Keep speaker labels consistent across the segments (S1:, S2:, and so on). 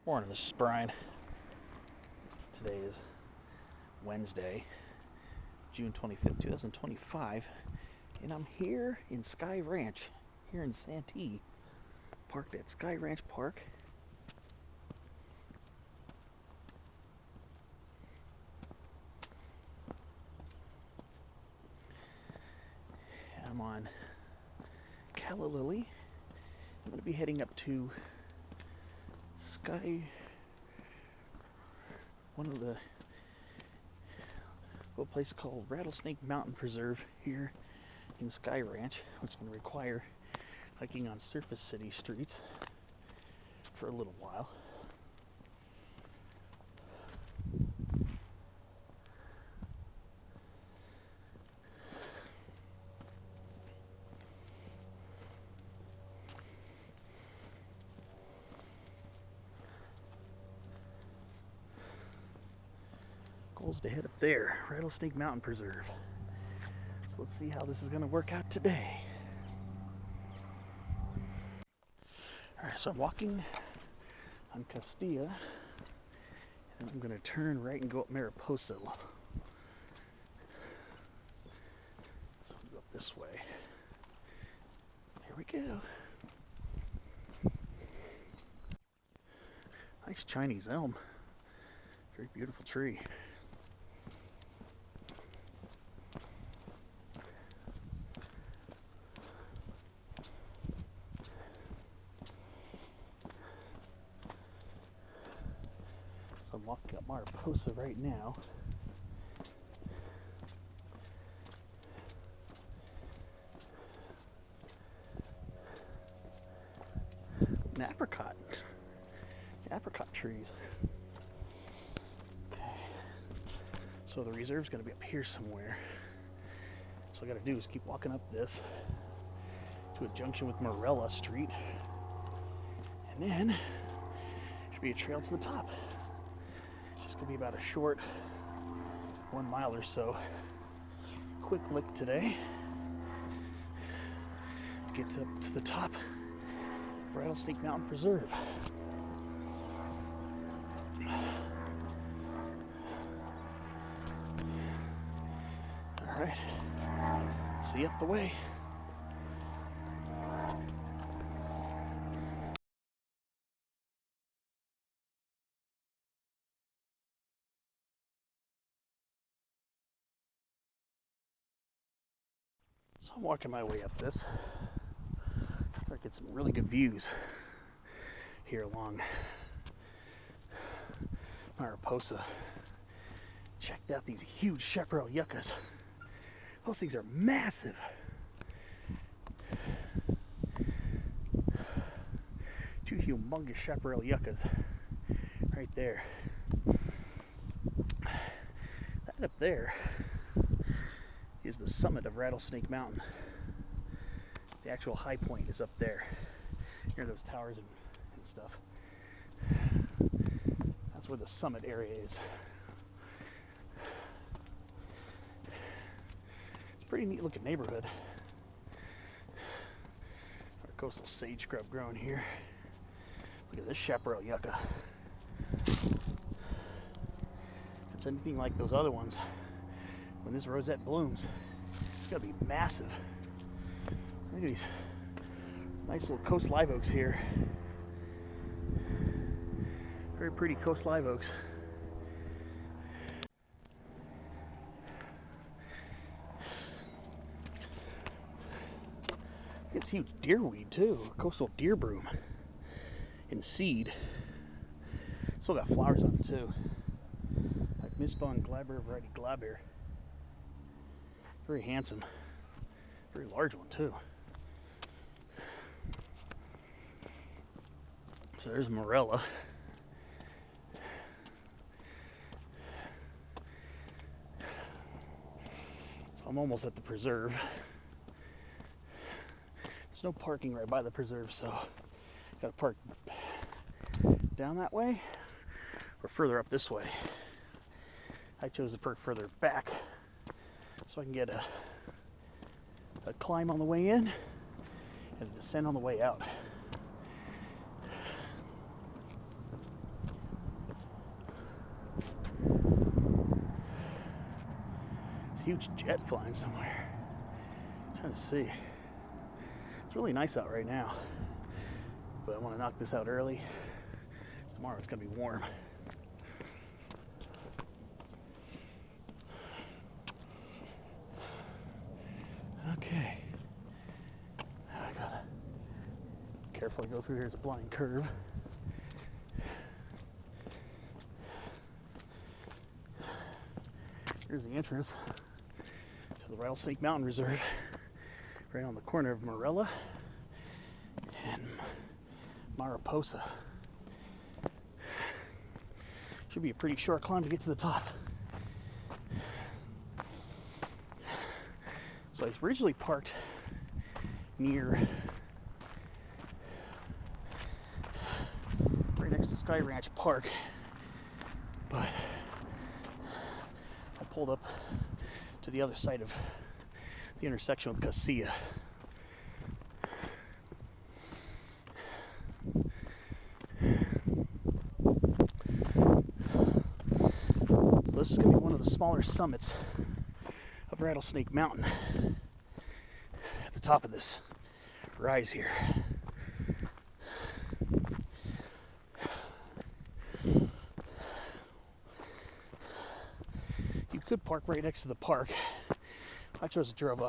S1: Morning, this is Brian. Today is Wednesday, June 25th, 2025, and I'm here in Sky Ranch, here in Santee, parked at Sky Ranch Park. I'm on Calla Lily. I'm going to be heading up to a place called Rattlesnake Mountain Preserve here in Sky Ranch, which is going to require hiking on surface city streets for a little while. Goals to head up there, Rattlesnake Mountain Preserve. So let's see how this is going to work out today. Alright, so I'm walking on Castilla, and I'm going to turn right and go up Mariposa. So I'll go up this way. Here we go. Nice Chinese elm. Very beautiful tree. So I'm walking up Mariposa right now. An apricot trees. Okay. So the reserve's going to be up here somewhere. So all I got to do is keep walking up this to a junction with Morella Street, and then should be a trail to the top. It's just going to be about a short 1 mile or so. Quick lick today. Get up to the top of Rattlesnake Mountain Preserve. All right, see you up the way. So I'm walking my way up this. I get some really good views here along Mariposa. Checked out these huge chaparral yuccas. Those things are massive. Two humongous chaparral yuccas right there. That up there is the summit of Rattlesnake Mountain. The actual high point is up there, near those towers and stuff. That's where the summit area is. It's a pretty neat looking neighborhood. Our coastal sage scrub growing here. Look at this chaparral yucca. If it's anything like those other ones, when this rosette blooms, it's gonna be massive. Look at these nice little coast live oaks here. Very pretty coast live oaks. It's huge deerweed too, coastal deer broom in seed. Still got flowers on it too. Like Misbon glaber variety glaber. Very handsome. Very large one too. So there's Morella. So I'm almost at the preserve. There's no parking right by the preserve, so gotta park down that way or further up this way. I chose to park further back so I can get a climb on the way in and a descent on the way out. huge jet flying somewhere. I'm trying to see. It's really nice out right now, but I want to knock this out early. Tomorrow it's going to be warm. Okay. Now I gotta carefully go through here. It's a blind curve. Here's the entrance to the Rattlesnake Mountain Reserve, right on the corner of Morella and Mariposa. Should be a pretty short climb to get to the top. So I originally parked near, right next to Sky Ranch Park, but I pulled up to the other side of the intersection with Casilla. So this is going to be one of the smaller summits of Rattlesnake Mountain at the top of this rise here. You could park right next to the park. I chose to drive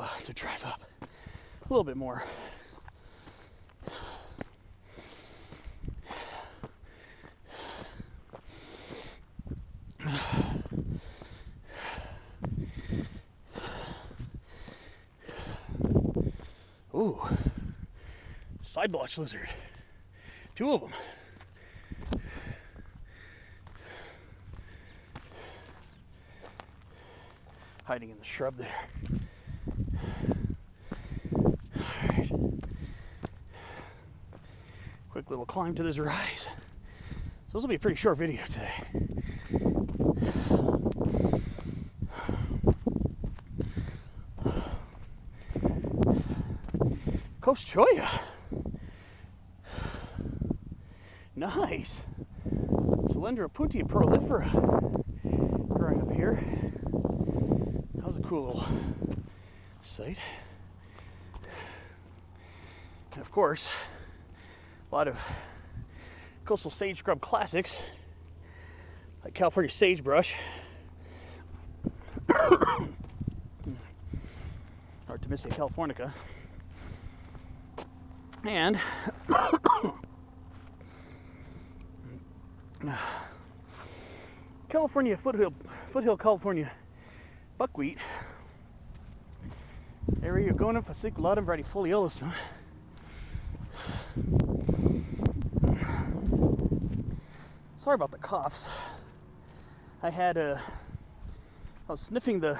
S1: up a little bit more. Ooh, side blotch lizard. 2 of them. Hiding in the shrub there. Alright. Quick little climb to this rise. So this will be a pretty short video today. Coast Cholla. Nice. Cylindra puntia prolifera growing up here. That was a cool little site. And of course, a lot of coastal sage scrub classics like California sagebrush, Artemisia californica, and California foothill California buckwheat, Eriogonum fasciculatum bradyfoliolusum. Sorry about the coughs. I was sniffing the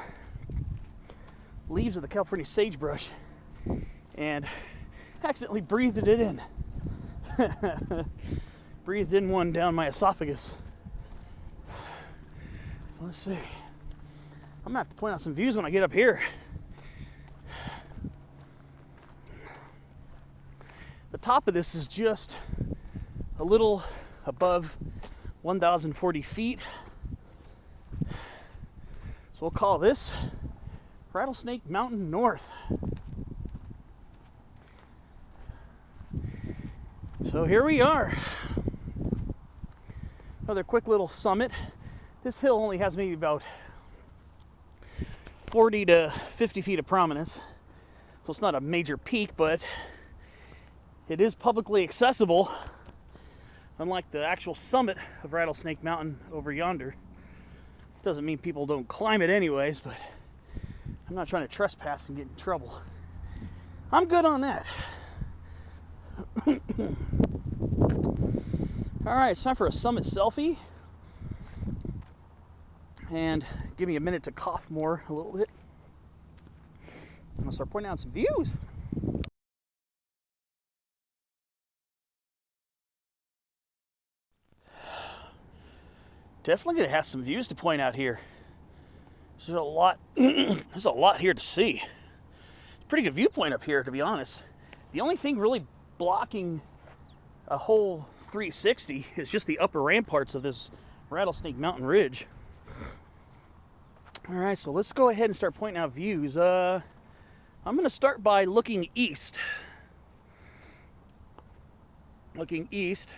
S1: leaves of the California sagebrush and accidentally breathed it in. Breathed in one down my esophagus. So let's see. I'm gonna have to point out some views when I get up here. The top of this is just a little above 1,040 feet. So we'll call this Rattlesnake Mountain North. So here we are. Another quick little summit. This hill only has maybe about 40 to 50 feet of prominence. So it's not a major peak, but it is publicly accessible, unlike the actual summit of Rattlesnake Mountain over yonder. Doesn't mean people don't climb it anyways, but I'm not trying to trespass and get in trouble. I'm good on that. Alright, it's time for a summit selfie. And give me a minute to cough more a little bit. I'm going to start pointing out some views. Definitely going to have some views to point out here. There's a lot here to see. It's a pretty good viewpoint up here, to be honest. The only thing really blocking a whole 360 is just the upper ramparts of this Rattlesnake Mountain Ridge. All right, so let's go ahead and start pointing out views. I'm going to start by looking east. Looking east,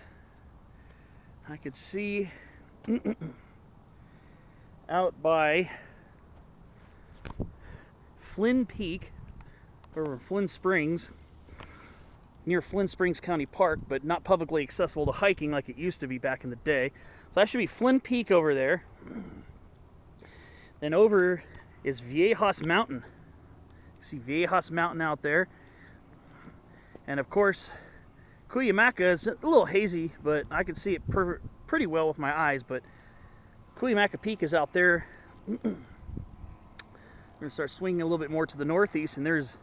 S1: I could see out by Flynn Peak, or Flynn Springs, near Flynn Springs County Park, but not publicly accessible to hiking like it used to be back in the day. So that should be Flynn Peak over there. Then over is Viejas Mountain. You see Viejas Mountain out there. And of course, Cuyamaca is a little hazy, but I can see it pretty well with my eyes. But Cuyamaca Peak is out there. We're going to start swinging a little bit more to the northeast, and there's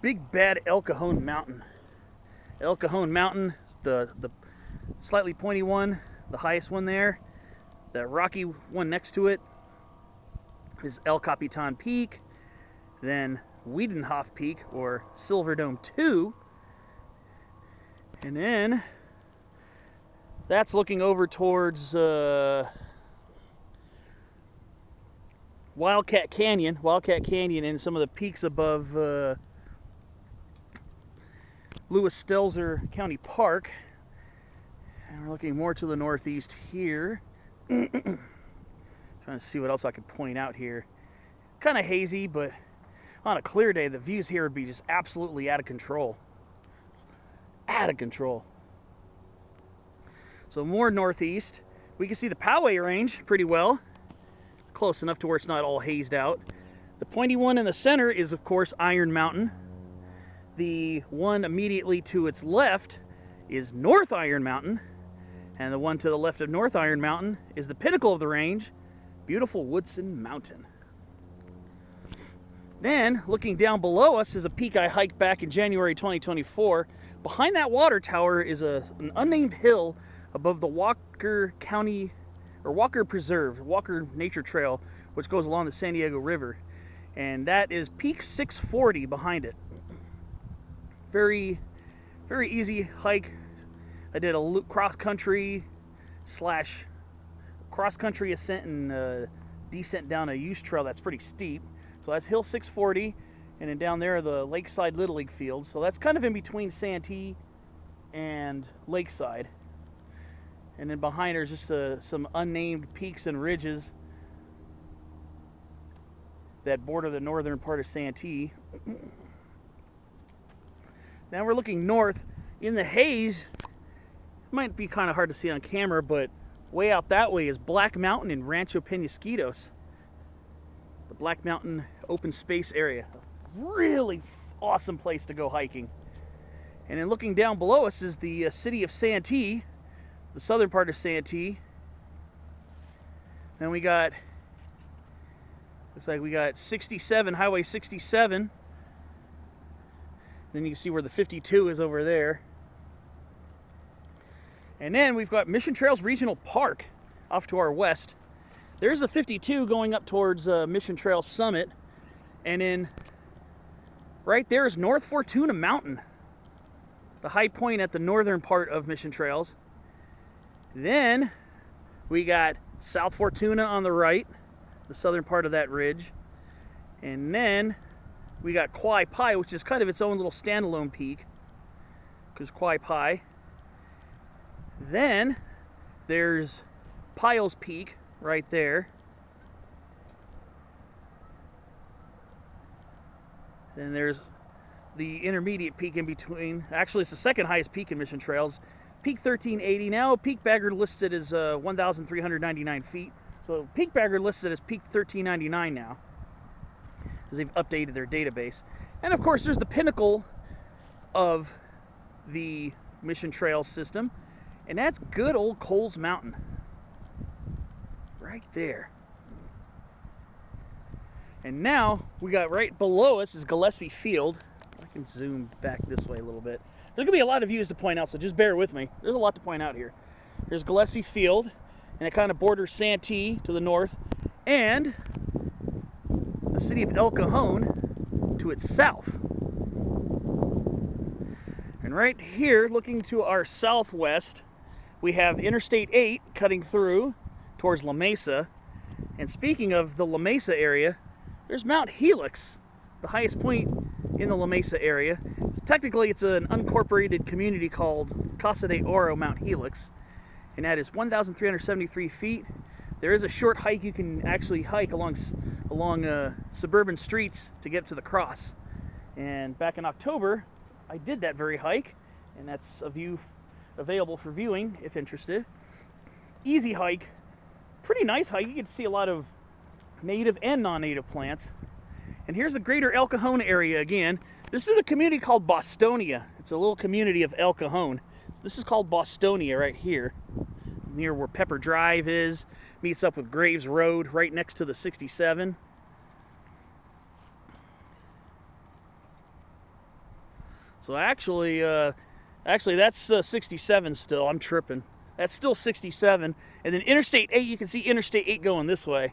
S1: big bad El Cajon Mountain. El Cajon Mountain, the slightly pointy one, the highest one there. The rocky one next to it is El Capitan Peak. Then Wiedenhof Peak, or Silver Dome 2. And then that's looking over towards Wildcat Canyon and some of the peaks above Lewis Stelzer County Park. And we're looking more to the northeast here. Trying to see what else I could point out here. Kind of hazy, but on a clear day, the views here would be just absolutely out of control. Out of control. So more northeast. We can see the Powell range pretty well. Close enough to where it's not all hazed out. The pointy one in the center is, of course, Iron Mountain. The one immediately to its left is North Iron Mountain. And the one to the left of North Iron Mountain is the pinnacle of the range, beautiful Woodson Mountain. Then, looking down below us is a peak I hiked back in January 2024. Behind that water tower is an unnamed hill above the Walker County, or Walker Preserve, Walker Nature Trail, which goes along the San Diego River. And that is peak 640 behind it. Very, very easy hike. I did a cross-country ascent and descent down a use trail that's pretty steep. So that's Hill 640, and then down there are the Lakeside Little League fields. So that's kind of in between Santee and Lakeside. And then behind there's just some unnamed peaks and ridges that border the northern part of Santee. Now we're looking north. In the haze, it might be kind of hard to see on camera, but way out that way is Black Mountain and Rancho Penasquitos. The Black Mountain open space area. Really awesome place to go hiking. And then looking down below us is the city of Santee, the southern part of Santee. Then we got, looks like we got 67, Highway 67. Then you can see where the 52 is over there. And then we've got Mission Trails Regional Park off to our west. There's the 52 going up towards Mission Trail Summit. And then right there is North Fortuna Mountain, the high point at the northern part of Mission Trails. Then we got South Fortuna on the right, the southern part of that ridge. And then we got Quai Pai, which is kind of its own little standalone peak, because Quai Pai. Then there's Piles Peak right there. Then there's the intermediate peak in between. Actually, it's the second highest peak in Mission Trails. Peak 1380. Now Peak Bagger listed as 1,399 feet. So Peak Bagger listed as Peak 1399 now, because they've updated their database. And of course, there's the pinnacle of the Mission Trail system, and that's good old Coles Mountain. Right there. And now we got right below us is Gillespie Field. I can zoom back this way a little bit. There's gonna be a lot of views to point out, so just bear with me. There's a lot to point out here. There's Gillespie Field, and it kind of borders Santee to the north, and the city of El Cajon to its south. And right here, looking to our southwest, we have Interstate 8 cutting through towards La Mesa, And speaking of the La Mesa area, there's Mount Helix, the highest point in the La Mesa area. So technically, it's an unincorporated community called Casa de Oro Mount Helix, and that is 1,373 feet. There is a short hike you can actually hike along suburban streets to get to the cross. And back in October, I did that very hike, and that's a view available for viewing if interested. Easy hike, pretty nice hike. You can see a lot of native and non-native plants. And here's the greater El Cajon area again. This is a community called Bostonia. It's a little community of El Cajon. This is called Bostonia right here, near where Pepper Drive is. Meets up with Graves Road right next to the 67. So actually that's 67 still. I'm tripping. That's still 67. And then Interstate 8, you can see Interstate 8 going this way.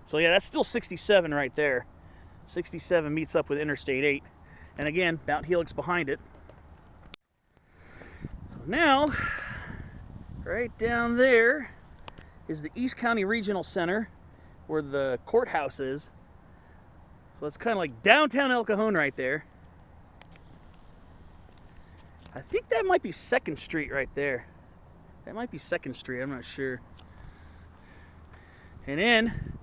S1: So yeah, that's still 67 right there. 67 meets up with Interstate 8. And again, Mount Helix behind it. So now, right down there is the East County Regional Center, where the courthouse is. So it's kind of like downtown El Cajon right there. I think that might be 2nd Street right there. That might be 2nd Street, I'm not sure. And then,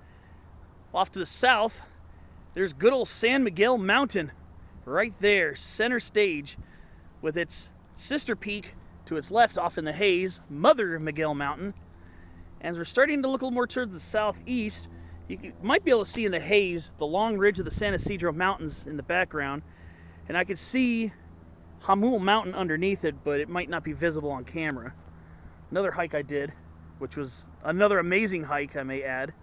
S1: off to the south, there's good old San Miguel Mountain right there, center stage, with its sister peak to its left off in the haze, Mother Miguel Mountain. As we're starting to look a little more towards the southeast, you might be able to see in the haze the long ridge of the San Isidro Mountains in the background. And I could see Hamul Mountain underneath it, but it might not be visible on camera. Another hike I did, which was another amazing hike, I may add.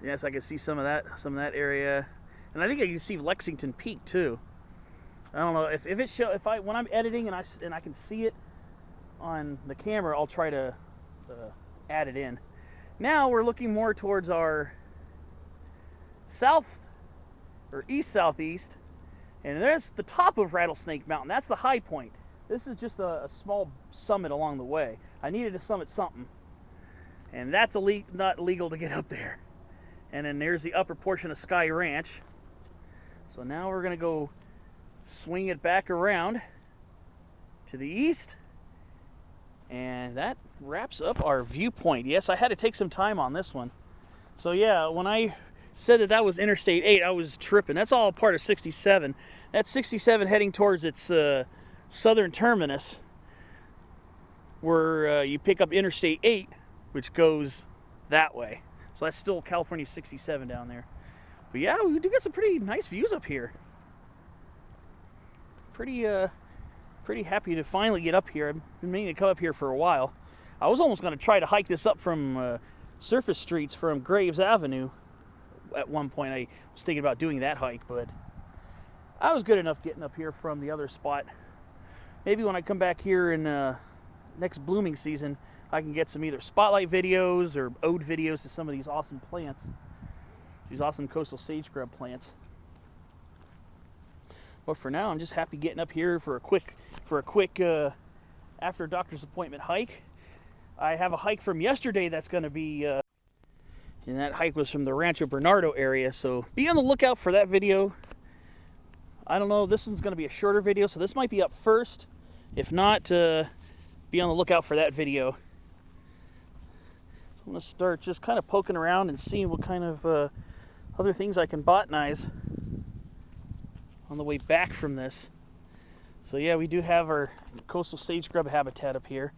S1: Yes, I can see some of that area, and I think I can see Lexington Peak too. I don't know if when I'm editing and I can see it on the camera, I'll try to add it in. Now we're looking more towards our south or east southeast, and there's the top of Rattlesnake Mountain. That's the high point. This is just a small summit along the way. I needed to summit something, and that's not legal to get up there. And then there's the upper portion of Sky Ranch. So now we're gonna go swing it back around to the east, and that wraps up our viewpoint. Yes, I had to take some time on this one. So yeah, when I said that was Interstate 8, I was tripping. That's all part of 67. That's 67 heading towards its southern terminus, where you pick up Interstate 8, which goes that way. So that's still California 67 down there. But yeah, we do get some pretty nice views up here. Pretty happy to finally get up here. I've been meaning to come up here for a while. I was almost going to try to hike this up from surface streets from Graves Avenue. At one point I was thinking about doing that hike, but I was good enough getting up here from the other spot. Maybe when I come back here in next blooming season, I can get some either spotlight videos or ode videos to some of these awesome plants, these awesome coastal sage scrub plants. But for now, I'm just happy getting up here for a quick after doctor's appointment hike. I have a hike from yesterday that's going to be, and that hike was from the Rancho Bernardo area, so be on the lookout for that video. I don't know, this one's going to be a shorter video, so this might be up first. If not, be on the lookout for that video. I'm going to start just kind of poking around and seeing what kind of other things I can botanize on the way back from this. So yeah, we do have our coastal sage scrub habitat up here.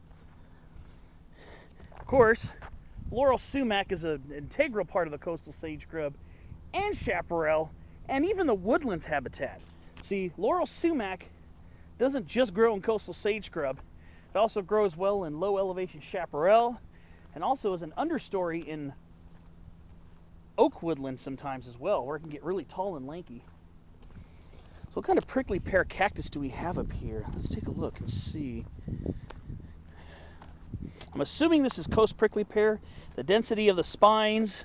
S1: Of course, laurel sumac is an integral part of the coastal sage scrub and chaparral and even the woodlands habitat. See, laurel sumac doesn't just grow in coastal sage scrub. It also grows well in low elevation chaparral, and also as an understory in oak woodland sometimes as well, where it can get really tall and lanky. So what kind of prickly pear cactus do we have up here? Let's take a look and see. I'm assuming this is coast prickly pear. The density of the spines,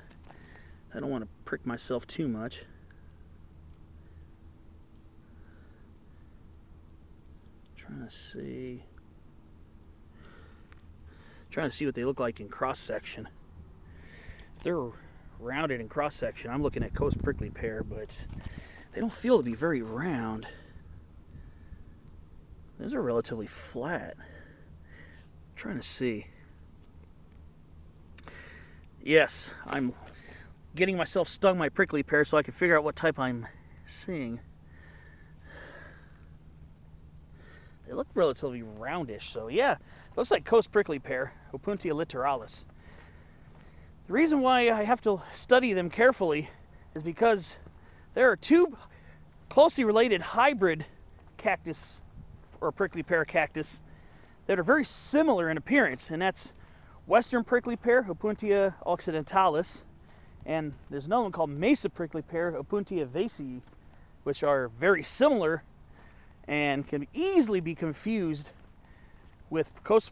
S1: I don't want to prick myself too much. Trying to see. Trying to see what they look like in cross section. If they're rounded in cross section, I'm looking at coast prickly pear, but they don't feel to be very round. Those are relatively flat. I'm trying to see. Yes, I'm getting myself stung by prickly pear so I can figure out what type I'm seeing. They look relatively roundish, so yeah, looks like coast prickly pear, Opuntia littoralis. The reason why I have to study them carefully is because there are two closely related hybrid cactus or prickly pear cactus that are very similar in appearance, and that's western prickly pear, Opuntia occidentalis, and there's another one called mesa prickly pear, Opuntia vasii, which are very similar and can easily be confused with coast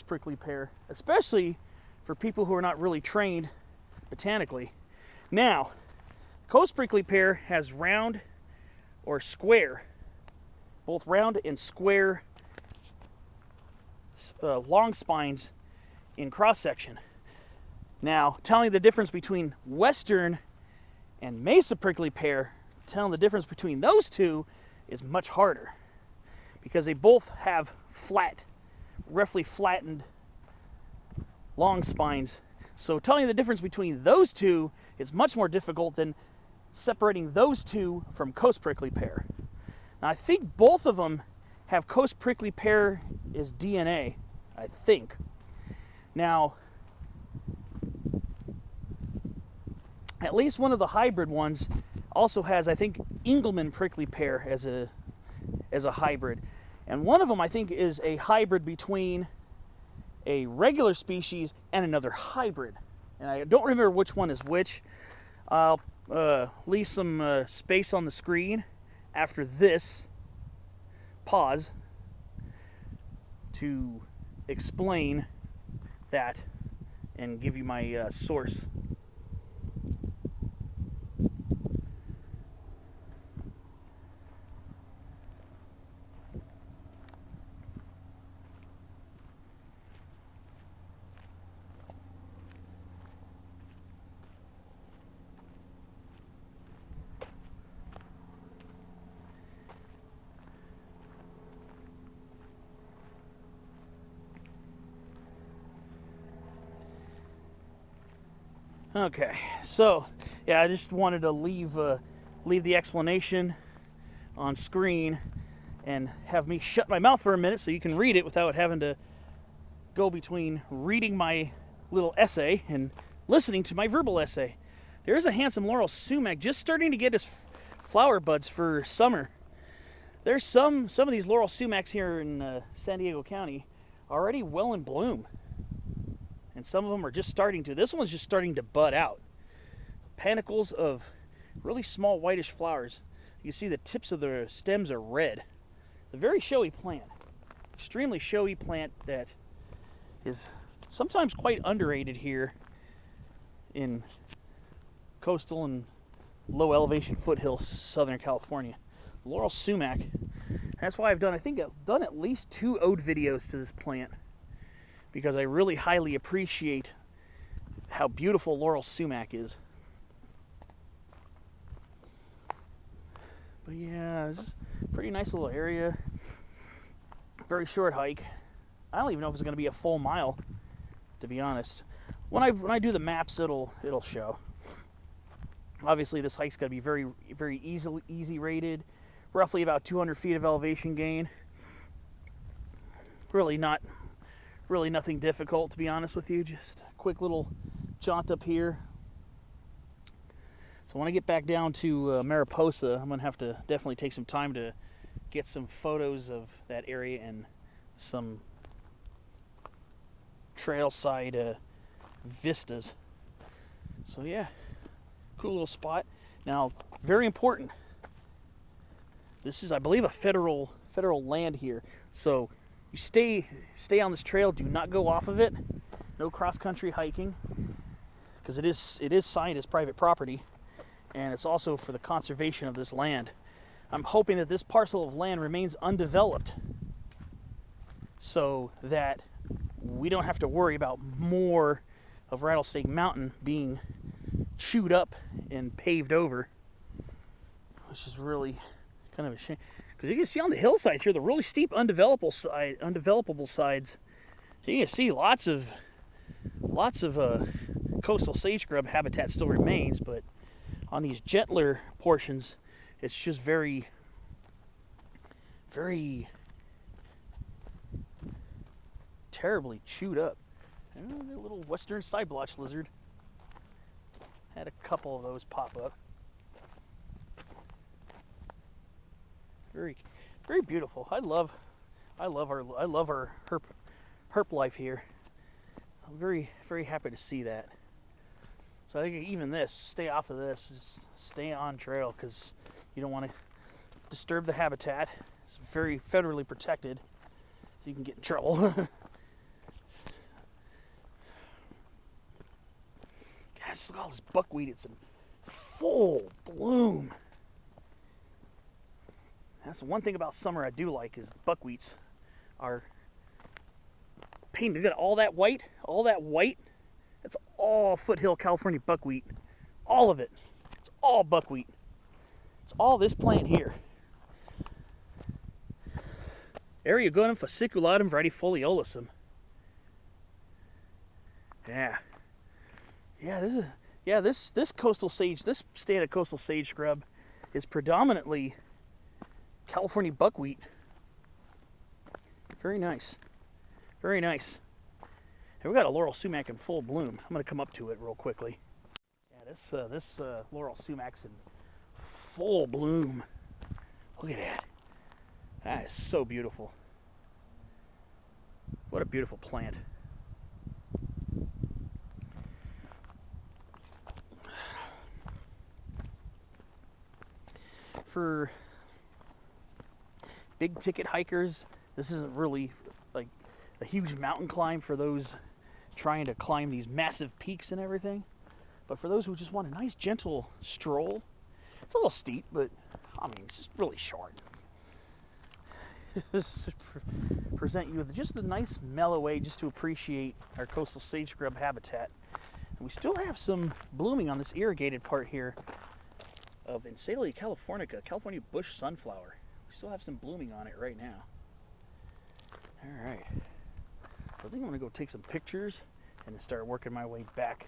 S1: prickly pear, especially for people who are not really trained botanically. Now, coast prickly pear has round or square, both round and square long spines in cross section. Now, telling the difference between western and mesa prickly pear, telling the difference between those two is much harder because they both have flat, roughly flattened long spines. So telling the difference between those two is much more difficult than separating those two from coast prickly pear. Now, I think both of them have coast prickly pear as DNA, I think. Now, at least one of the hybrid ones also has, I think, Engelmann prickly pear as a hybrid. And one of them, I think, is a hybrid between a regular species and another hybrid. And I don't remember which one is which. I'll leave some space on the screen after this pause to explain that and give you my source. Okay, so yeah, I just wanted to leave the explanation on screen and have me shut my mouth for a minute so you can read it without having to go between reading my little essay and listening to my verbal essay. There is a handsome laurel sumac just starting to get his flower buds for summer. There's some of these laurel sumacs here in San Diego County already well in bloom. And some of them are just starting to. This one's just starting to bud out. Panicles of really small whitish flowers. You can see the tips of the stems are red. It's a very showy plant. Extremely showy plant that is sometimes quite underrated here in coastal and low elevation foothills Southern California. Laurel sumac. That's why I've done at least 2 ode videos to this plant, because I really highly appreciate how beautiful laurel sumac is. But yeah, it's a pretty nice little area. Very short hike. I don't even know if it's going to be a full mile, to be honest. When I do the maps, it'll show. Obviously, this hike's going to be very easy rated. Roughly about 200 feet of elevation gain. Really nothing difficult, to be honest with you. Just a quick little jaunt up here. So when I get back down to Mariposa, I'm going to have to definitely take some time to get some photos of that area and some trail side vistas. So yeah, cool little spot. Now, very important. This is, I believe, a federal land here. So you stay on this trail. Do not go off of it. No cross-country hiking, because it is signed as private property, and it's also for the conservation of this land. I'm hoping that this parcel of land remains undeveloped, so that we don't have to worry about more of Rattlesnake Mountain being chewed up and paved over, which is really kind of a shame. Because you can see on the hillsides here, the really steep undevelopable sides, you can see lots of coastal sage scrub habitat still remains, but on these gentler portions, it's just very, very terribly chewed up. And a little western side blotch lizard. Had a couple of those pop up. Very, very beautiful. I love our herp life here. I'm very, very happy to see that. So I think even this, stay off of this, just stay on trail, because you don't want to disturb the habitat. It's very federally protected, so you can get in trouble. Gosh, look at all this buckwheat. It's in full bloom. That's the one thing about summer I do like, is the buckwheats are painted. Look at all that white, that's all foothill California buckwheat. All of it. It's all buckwheat. It's all this plant here. Eriogonum fasciculatum verdifoliolosum. Yeah, this coastal sage, this standard coastal sage scrub is predominantly California buckwheat. Very nice. Very nice. And we got a laurel sumac in full bloom. I'm going to come up to it real quickly. Yeah, this laurel sumac's in full bloom. Look at that. That is so beautiful. What a beautiful plant. For big ticket hikers, this isn't really like a huge mountain climb for those trying to climb these massive peaks and everything. But for those who just want a nice gentle stroll, it's a little steep, but I mean, it's just really short. Just present you with just a nice mellow way just to appreciate our coastal sage scrub habitat. And we still have some blooming on this irrigated part here of Ensalia californica, California bush sunflower. We still have some blooming on it right now. All right. I think I'm going to go take some pictures and then start working my way back.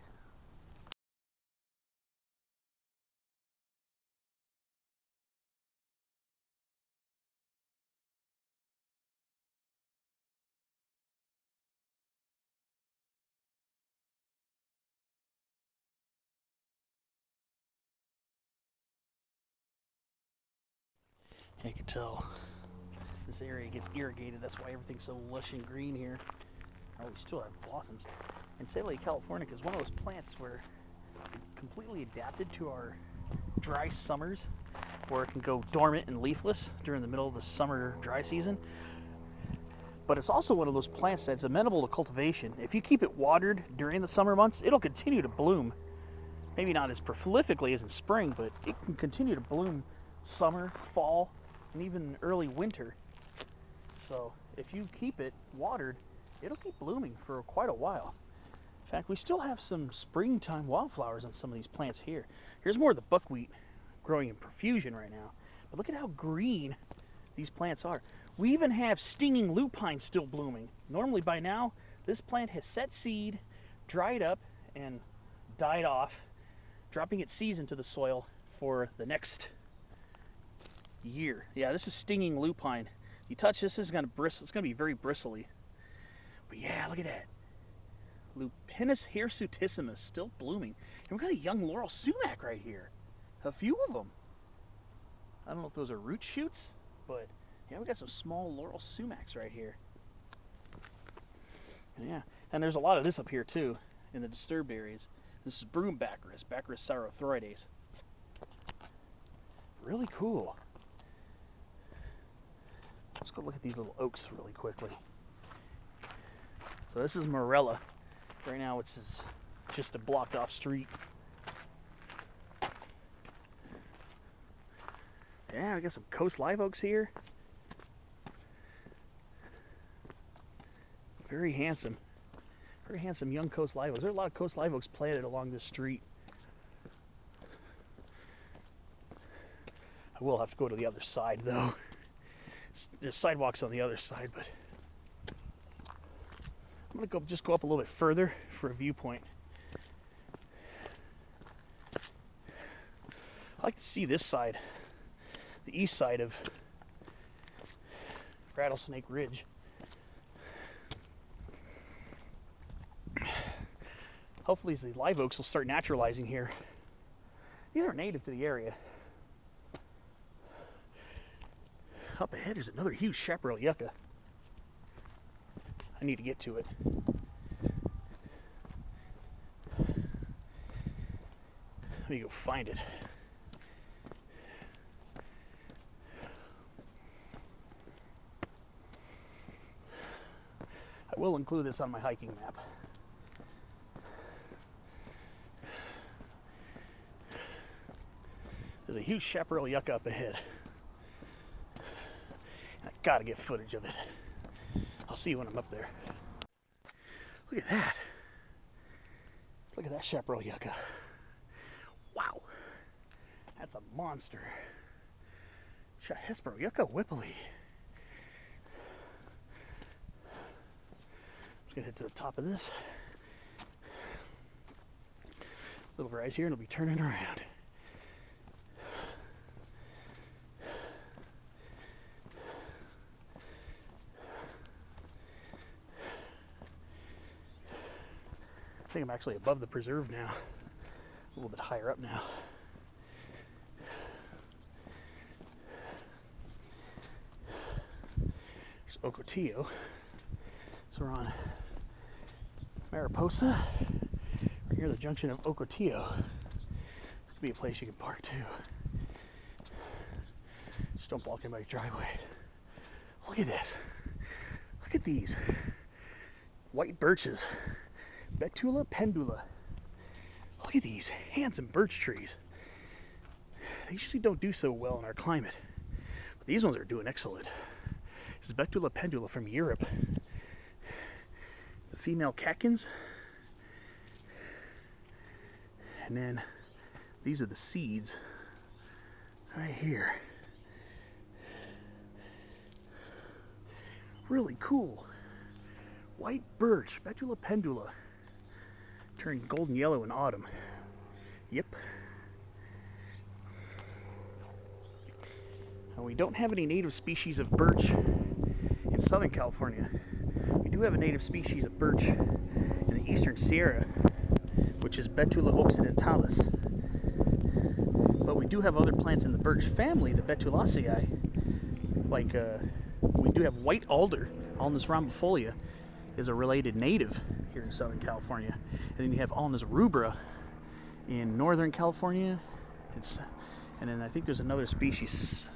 S1: You can tell this area gets irrigated. That's why everything's so lush and green here. Oh, we still have blossoms. And Ensalia californica is one of those plants where it's completely adapted to our dry summers, where it can go dormant and leafless during the middle of the summer dry season. But it's also one of those plants that's amenable to cultivation. If you keep it watered during the summer months, it'll continue to bloom. Maybe not as prolifically as in spring, but it can continue to bloom summer, fall, and even early winter. So if you keep it watered, it'll keep blooming for quite a while. In fact, we still have some springtime wildflowers on some of these plants here. Here's more of the buckwheat growing in profusion right now. But look at how green these plants are. We even have stinging lupine still blooming. Normally by now, this plant has set seed, dried up, and died off, dropping its seeds into the soil for the next year. Yeah, this is stinging lupine. You touch this, is going to bristle. It's going to be very bristly. But yeah, look at that. Lupinus hirsutissimus still blooming. And we've got a young laurel sumac right here. A few of them. I don't know if those are root shoots, but yeah, we got some small laurel sumacs right here. And yeah, and there's a lot of this up here too, in the disturbed areas. This is broom Baccharis, Baccharis saurothroides. Really cool. Let's go look at these little oaks really quickly. So this is Morella. Right now it's just a blocked off street. Yeah, we got some coast live oaks here. Very handsome young coast live oaks. There are a lot of coast live oaks planted along this street. I will have to go to the other side though. There's sidewalks on the other side, but I'm gonna just go up a little bit further for a viewpoint. I like to see this side, the east side of Rattlesnake Ridge. Hopefully the live oaks will start naturalizing here. These are native to the area. Up ahead is another huge chaparral yucca. I need to get to it. Let me go find it. I will include this on my hiking map. There's a huge chaparral yucca up ahead. I gotta get footage of it. I'll see you when I'm up there. Look at that. Look at that chaparral yucca. Wow. That's a monster. Chaparral yucca Whippley. Just gonna head to the top of this. Little rise here and it'll be turning around. I think I'm actually above the preserve now. A little bit higher up now. There's Ocotillo. So we're on Mariposa. We're near the junction of Ocotillo. This could be a place you can park too. Just don't block anybody's driveway. Look at this. Look at these white birches. Betula pendula. Look at these handsome birch trees. They usually don't do so well in our climate, but these ones are doing excellent. This is Betula pendula from Europe. The female catkins. And then these are the seeds right here. Really cool. White birch, Betula pendula. Turn golden yellow in autumn. Yep. Now, we don't have any native species of birch in Southern California. We do have a native species of birch in the Eastern Sierra, which is Betula occidentalis. But we do have other plants in the birch family, the Betulaceae. Like, we do have white alder, Alnus rhombifolia, is a related native here in Southern California. And then you have Alnus rubra in Northern California. And then I think there's another species,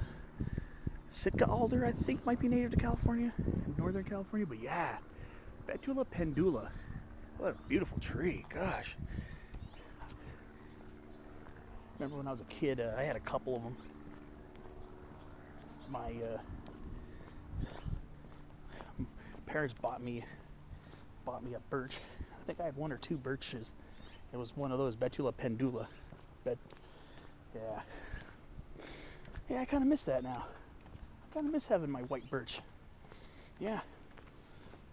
S1: Sitka alder, I think might be native to California, in Northern California. But yeah, Betula pendula. What a beautiful tree, gosh. Remember when I was a kid, I had a couple of them. My parents bought me a birch. I think I had one or two birches. It was one of those Betula pendula. Yeah, I kind of miss that now. I kind of miss having my white birch. Yeah,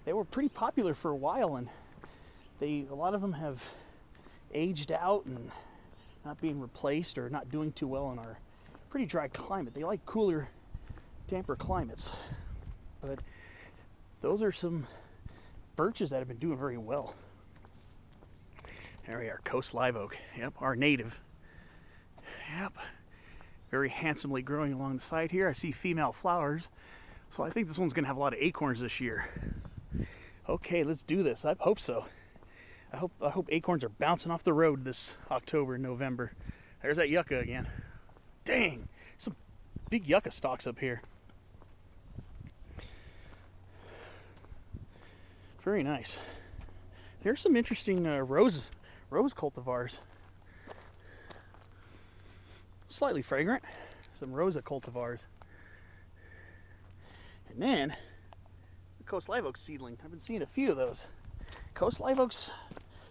S1: they were pretty popular for a while, and a lot of them have aged out and not being replaced or not doing too well in our pretty dry climate. They like cooler, damper climates, but those are some birches that have been doing very well. There we are, coast live oak. Yep, our native. Yep, very handsomely growing along the side here. I see female flowers, so I think this one's gonna have a lot of acorns this year. Okay, let's do this. I hope so. I hope acorns are bouncing off the road this October and November. There's that yucca again. Dang, some big yucca stalks up here. Very nice. There's some interesting rose cultivars. Slightly fragrant. Some Rosa cultivars. And then the coast live oak seedling. I've been seeing a few of those. Coast live oaks,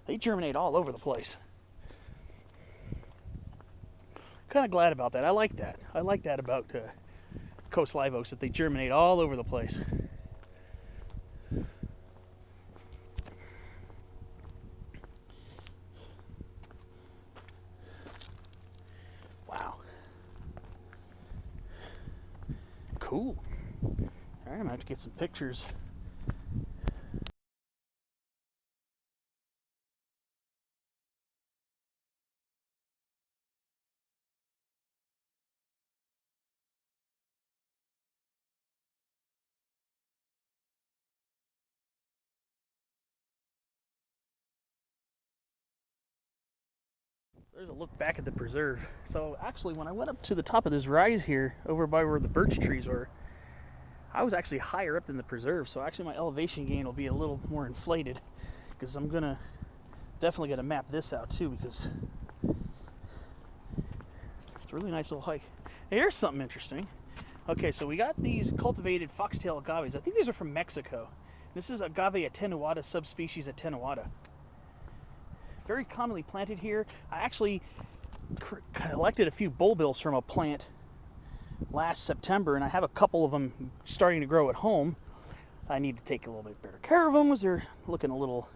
S1: they germinate all over the place. Kind of glad about that. I like that. I like that about coast live oaks, that they germinate all over the place. Wow. Cool. All right, I'm gonna have to get some pictures. There's a look back at the preserve. So actually, when I went up to the top of this rise here, over by where the birch trees were, I was actually higher up than the preserve. So actually my elevation gain will be a little more inflated, because I'm definitely gonna map this out too, because it's a really nice little hike. Hey, here's something interesting. Okay, so we got these cultivated foxtail agaves. I think these are from Mexico. This is agave attenuata, subspecies attenuata. Very commonly planted here. I actually collected a few bulbils from a plant last September, and I have a couple of them starting to grow at home. I need to take a little bit better care of them, because they're looking a little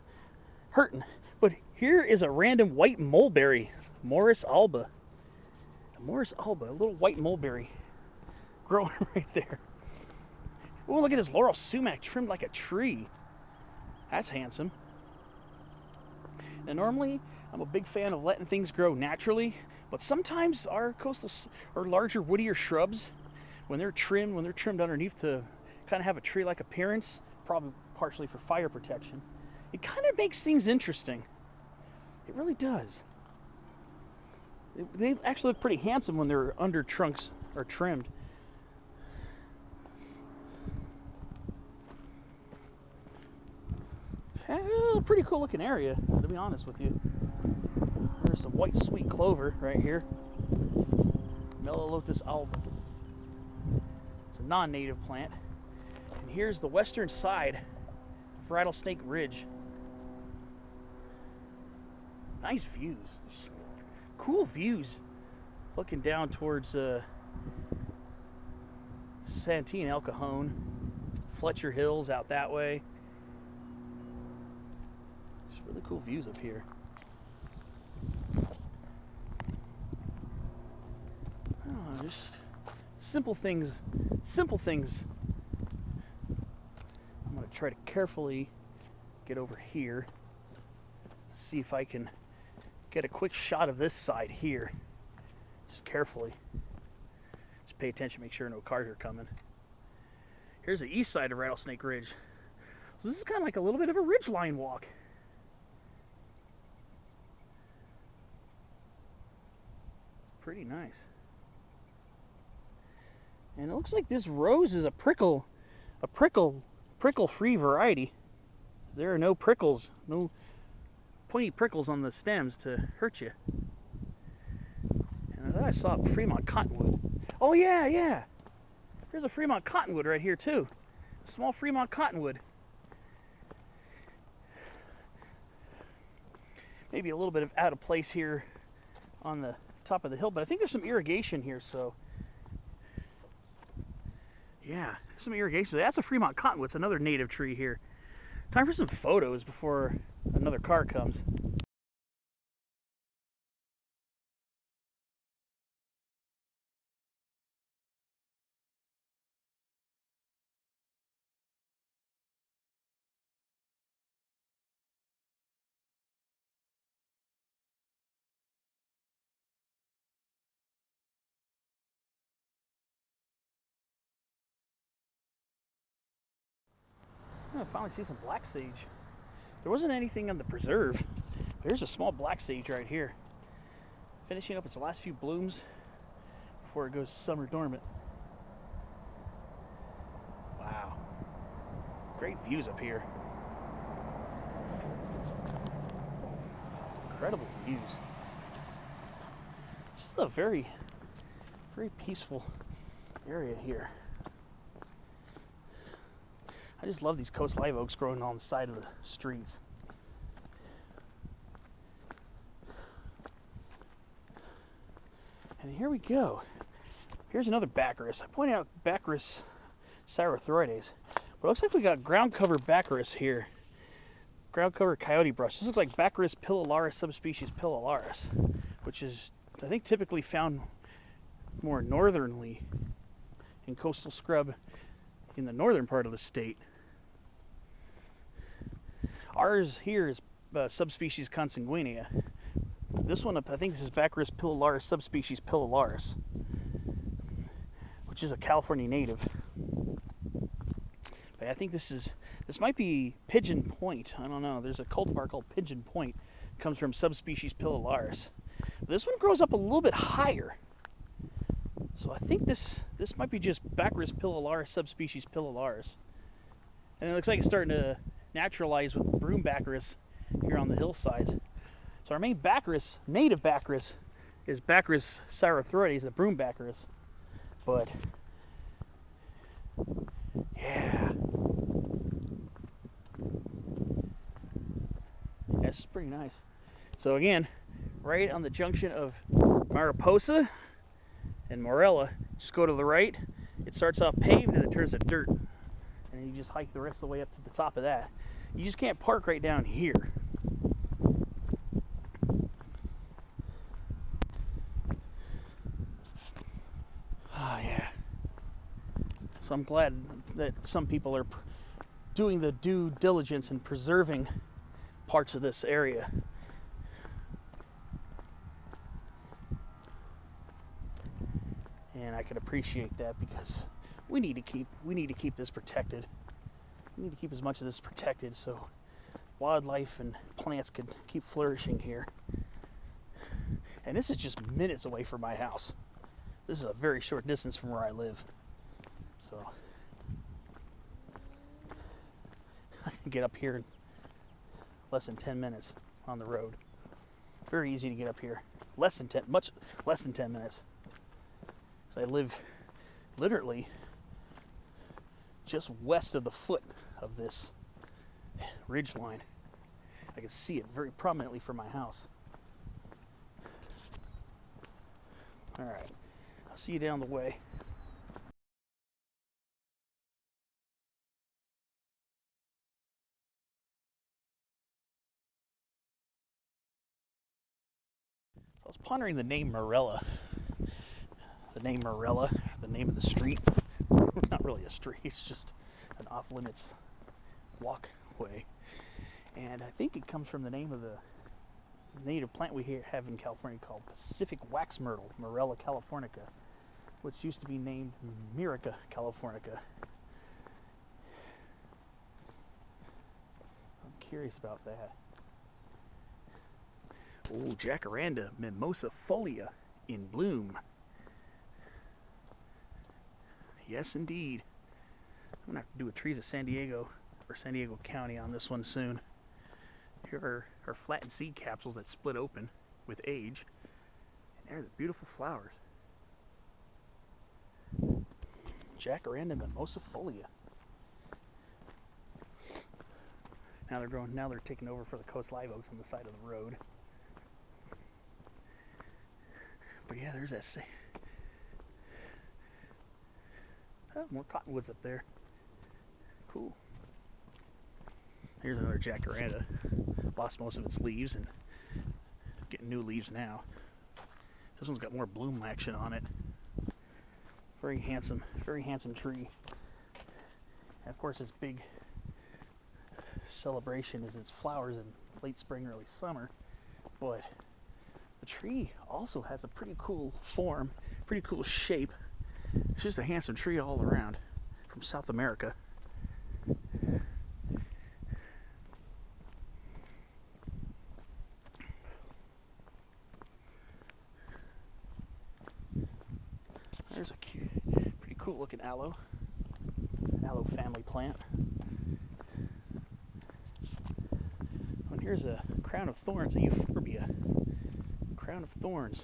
S1: hurting. But here is a random white mulberry, Morris alba. Morris alba, a little white mulberry growing right there. Oh, look at his laurel sumac trimmed like a tree. That's handsome. Now, normally, I'm a big fan of letting things grow naturally, but sometimes our coastal or larger woodier shrubs, when they're trimmed underneath to kind of have a tree-like appearance, probably partially for fire protection, it kind of makes things interesting. It really does. They actually look pretty handsome when their under trunks are trimmed. A pretty cool looking area, to be honest with you. There's some white sweet clover right here. Melolotus alba. It's a non-native plant. And here's the western side of Rattlesnake Ridge. Nice views. Just cool views. Looking down towards Santee and Cajon. Fletcher Hills out that way. Really cool views up here. Oh, just simple things. Simple things. I'm going to try to carefully get over here. See if I can get a quick shot of this side here. Just carefully. Just pay attention, make sure no cars are coming. Here's the east side of Rattlesnake Ridge. So this is kind of like a little bit of a ridgeline walk. Pretty nice. And it looks like this rose is a prickle-free variety. There are no prickles, no pointy prickles on the stems to hurt you. And I thought I saw a Fremont cottonwood. Oh yeah. There's a Fremont cottonwood right here too. A small Fremont cottonwood. Maybe a little bit of out of place here on the top of the hill, but I think there's some irrigation here, so yeah, some irrigation. That's a Fremont cottonwood. It's another native tree here. Time for some photos before another car comes. I finally see some black sage. There wasn't anything on the preserve. There's a small black sage right here, finishing up its last few blooms before it goes summer dormant. Wow, great views up here. Incredible views. This is a very peaceful area here. I just love these coast live oaks growing on the side of the streets. And here we go. Here's another Baccharis. I pointed out Baccharis cyrothrioides, but it looks like we got ground cover Baccharis here. Ground cover coyote brush. This looks like Baccharis pillaris, subspecies pillaris, which is, I think, typically found more northernly in coastal scrub in the northern part of the state. Ours here is subspecies consanguinea. This one, I think this is Baccharis pillaris, subspecies pillaris, which is a California native. But I think this might be Pigeon Point. I don't know. There's a cultivar called Pigeon Point. It comes from subspecies pillaris. This one grows up a little bit higher. So I think this might be just Baccharis pillaris, subspecies pillaris. And it looks like it's starting to naturalize with broom Baccharis here on the hillsides. So our main Baccharis, native Baccharis, is Baccharis cyrothrioides, the broom Baccharis. But yeah, this is pretty nice. So again, right on the junction of Mariposa and Morella, just go to the right. It starts off paved and it turns to dirt, and then you just hike the rest of the way up to the top of that. You just can't park right down here. Oh yeah. So I'm glad that some people are doing the due diligence in preserving parts of this area. And I can appreciate that, because we need to keep this protected. We need to keep as much of this protected so wildlife and plants can keep flourishing here. And this is just minutes away from my house. This is a very short distance from where I live. So I can get up here in less than 10 minutes on the road. Very easy to get up here. Much less than 10 minutes. So I live literally just west of the foot of this ridge line. I can see it very prominently from my house. All right, I'll see you down the way. So I was pondering the name Morella. The name Morella, the name of the street. Not really a street, it's just an off-limits walkway. And I think it comes from the name of the native plant we have in California called Pacific wax myrtle, Morella californica, which used to be named Myrica californica. I'm curious about that. Oh, Jacaranda mimosifolia in bloom. Yes, indeed. I'm going to have to do a Trees of San Diego or San Diego County on this one soon. Here are flattened seed capsules that split open with age. And there are the beautiful flowers. Jacaranda mimosifolia. Now they're taking over for the coast live oaks on the side of the road. But yeah, there's that. Oh, more cottonwoods up there. Cool. Here's another jacaranda. Lost most of its leaves and getting new leaves now. This one's got more bloom action on it. Very handsome tree. And of course, its big celebration is its flowers in late spring, early summer. But the tree also has a pretty cool form, pretty cool shape. It's just a handsome tree all around from South America. There's a pretty cool looking aloe family plant. And here's a crown of thorns, a euphorbia. Crown of thorns.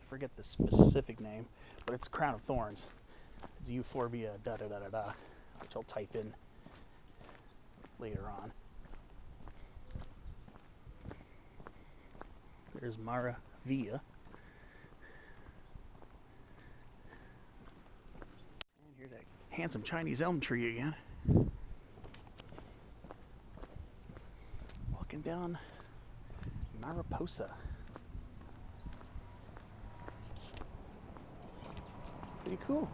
S1: Forget the specific name, but it's crown of thorns. It's euphorbia da da da da da, which I'll type in later on. There's Maravilla. And here's a handsome Chinese elm tree again. Walking down Mariposa. Pretty cool.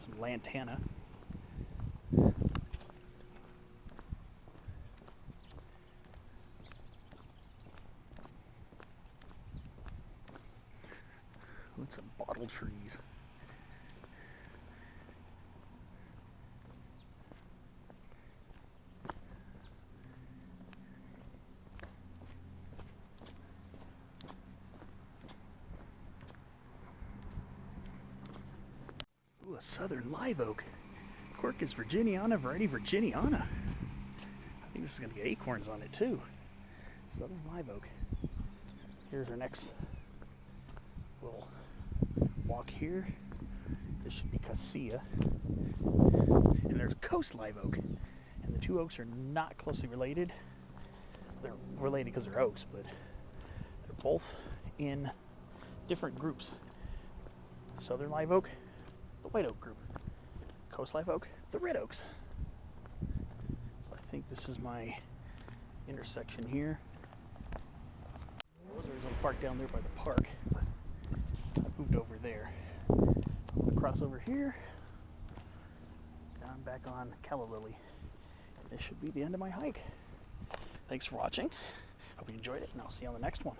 S1: Some lantana. With some bottle trees. Ooh, a southern live oak. Quercus virginiana, variety virginiana. I think this is going to get acorns on it too. Southern live oak. Here's our next little walk here. This should be cassia. And there's coast live oak. And the two oaks are not closely related. They're related because they're oaks, but they're both in different groups. Southern live oak, the white oak group. Coast live oak, the red oaks. So I think this is my intersection here. Those are parked down there by the park. I moved over there. I'm gonna cross over here, down back on Calla Lily. And this should be the end of my hike. Thanks for watching. Hope you enjoyed it, and I'll see you on the next one.